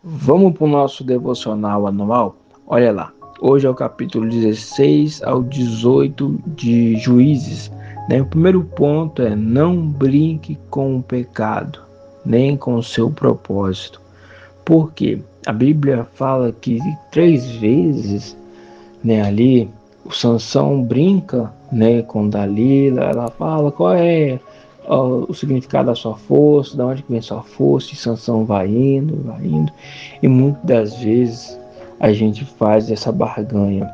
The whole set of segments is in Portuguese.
Vamos para o nosso devocional anual? Olha lá, hoje é o capítulo 16 ao 18 de Juízes. Né? O primeiro ponto é: não brinque com o pecado, nem com o seu propósito. Por quê? A Bíblia fala que 3 vezes, né, ali, o Sansão brinca, né, com Dalila. Ela fala qual é o significado da sua força, de onde vem sua força, e Sansão vai indo, vai indo. E muitas das vezes a gente faz essa barganha.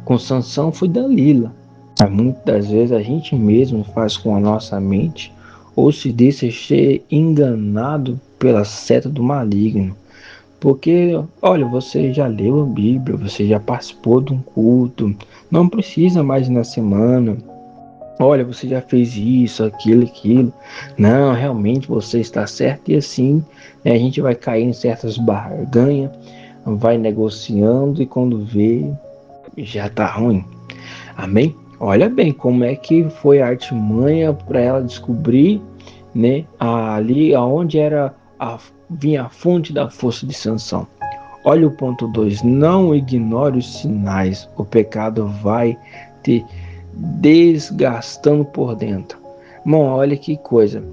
Com Sansão foi Dalila, mas muitas das vezes a gente mesmo faz com a nossa mente, ou se deixa ser enganado pela seta do maligno. Porque, olha, você já leu a Bíblia, você já participou de um culto, não precisa mais ir na semana. Olha, você já fez isso, aquilo, aquilo. Não, realmente você está certo. E assim, né, a gente vai cair em certas barganhas, vai negociando e quando vê, já está ruim. Amém? Olha bem como é que foi a artimanha para ela descobrir, né, ali aonde vinha a fonte da força de Sansão. Olha o ponto 2: não ignore os sinais, o pecado vai te desgastando por dentro. Bom, olha que coisa.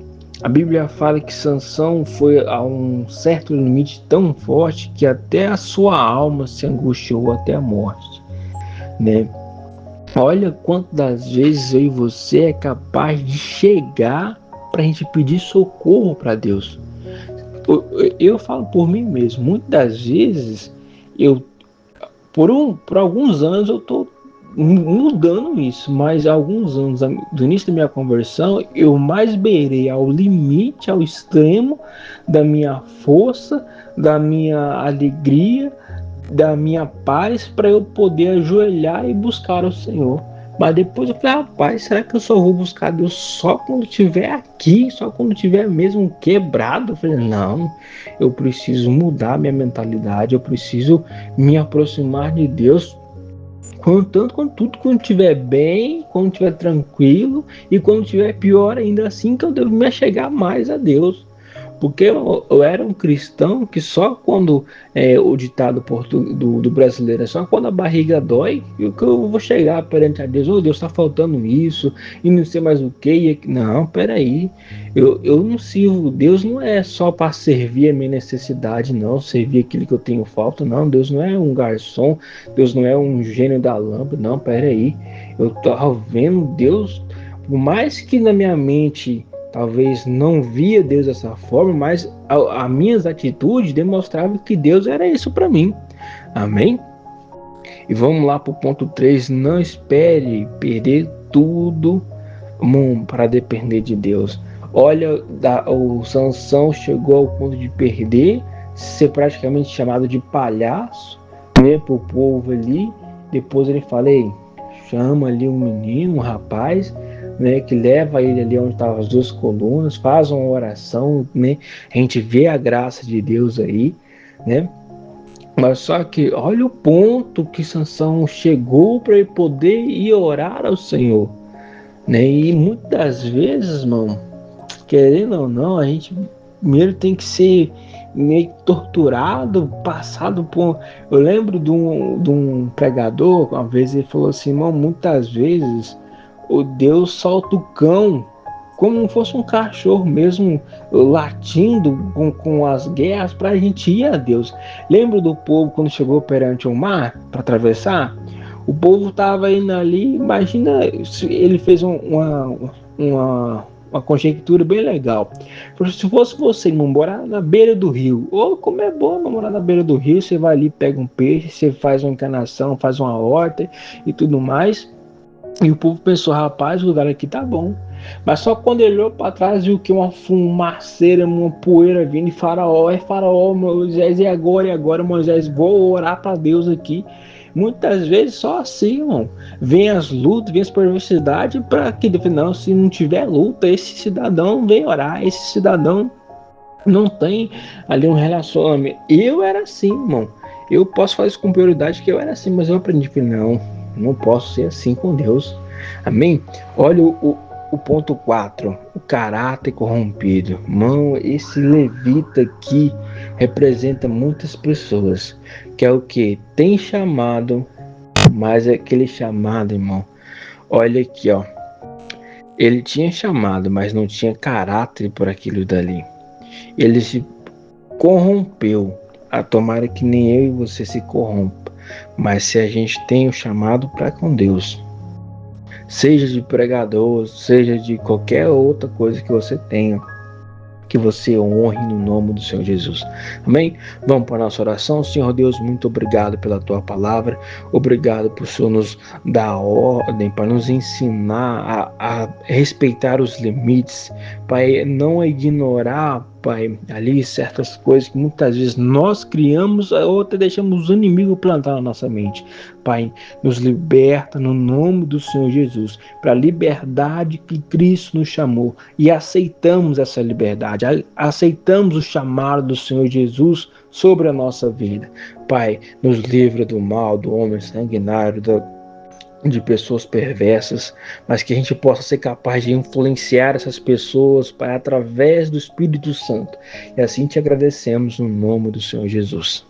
A Bíblia fala que Sansão foi a um certo limite tão forte que até a sua alma se angustiou até a morte, né? Olha quantas das vezes eu e você é capaz de chegar para a gente pedir socorro para Deus. Eu falo por mim mesmo, muitas das vezes eu por alguns anos eu estou mudando isso, mas há alguns anos do início da minha conversão eu mais beirei ao limite, ao extremo da minha força, da minha alegria, da minha paz, para eu poder ajoelhar e buscar o Senhor. Mas depois eu falei: rapaz, será que eu só vou buscar Deus só quando estiver aqui, só quando estiver mesmo quebrado? Eu falei: não, eu preciso mudar minha mentalidade, eu preciso me aproximar de Deus quando estiver bem, quando estiver tranquilo, e quando estiver pior ainda, assim que eu devo me achegar mais a Deus. Porque eu era um cristão que só quando o ditado do brasileiro é só quando a barriga dói que eu vou chegar perante a Deus: oh, Deus, está faltando isso, e não sei mais o que. Não, peraí, eu não sirvo. Deus não é só para servir a minha necessidade, não, servir aquilo que eu tenho falta, não. Deus não é um garçom, Deus não é um gênio da lâmpada, não, peraí. Eu tô vendo Deus, por mais que na minha mente talvez não via Deus dessa forma, mas as minhas atitudes demonstravam que Deus era isso para mim. Amém? E vamos lá para o ponto 3: não espere perder tudo para depender de Deus. Olha, o Sansão chegou ao ponto de perder, ser praticamente chamado de palhaço, né, para o povo ali. Depois ele fala: ei, chama ali um menino, um rapaz, né, que leva ele ali onde estavam as duas colunas, faz uma oração, né? A gente vê a graça de Deus aí, né? Mas só que olha o ponto que Sansão chegou para ele poder ir orar ao Senhor, né? E muitas vezes, irmão, querendo ou não, a gente primeiro tem que ser meio torturado, passado por. Eu lembro de um pregador, uma vez ele falou assim: irmão, muitas vezes o Deus solta o cão como se fosse um cachorro mesmo, latindo com as guerras para a gente ir a Deus. Lembra do povo quando chegou perante o mar para atravessar? O povo estava indo ali, imagina, ele fez uma conjectura bem legal. Se fosse você morar na beira do rio, ou como é bom morar na beira do rio, você vai ali, pega um peixe, você faz uma encanação, faz uma horta e tudo mais. E o povo pensou: rapaz, o lugar aqui tá bom. Mas só quando ele olhou para trás viu que uma fumaceira, uma poeira vindo, e Faraó, Moisés, e agora, Moisés, vou orar para Deus aqui. Muitas vezes só assim, irmão. Vem as lutas, vem as perversidades, para que não, se não tiver luta, esse cidadão vem orar, esse cidadão não tem ali um relacionamento. Eu era assim, irmão. Eu posso fazer isso com prioridade, que eu era assim, mas eu aprendi que não posso ser assim com Deus. Amém? Olha o ponto 4: o caráter corrompido. Irmão, esse levita aqui representa muitas pessoas, que é o que? Tem chamado, mas é aquele chamado, irmão. Olha aqui, ó. Ele tinha chamado, mas não tinha caráter por aquilo dali. Ele se corrompeu. A tomara que nem eu e você se corrompa. Mas se a gente tem o chamado para com Deus, seja de pregador, seja de qualquer outra coisa que você tenha, que você honre no nome do Senhor Jesus. Amém? Vamos para a nossa oração. Senhor Deus, muito obrigado pela tua palavra. Obrigado por o Senhor nos dar ordem, para nos ensinar a respeitar os limites, Pai, não ignorar, Pai, ali certas coisas que muitas vezes nós criamos ou até deixamos o inimigo plantar na nossa mente. Pai, nos liberta no nome do Senhor Jesus, para a liberdade que Cristo nos chamou, e aceitamos essa liberdade, aceitamos o chamado do Senhor Jesus sobre a nossa vida. Pai, nos livra do mal, do homem sanguinário, de pessoas perversas, mas que a gente possa ser capaz de influenciar essas pessoas, Pai, através do Espírito Santo. E assim te agradecemos no nome do Senhor Jesus.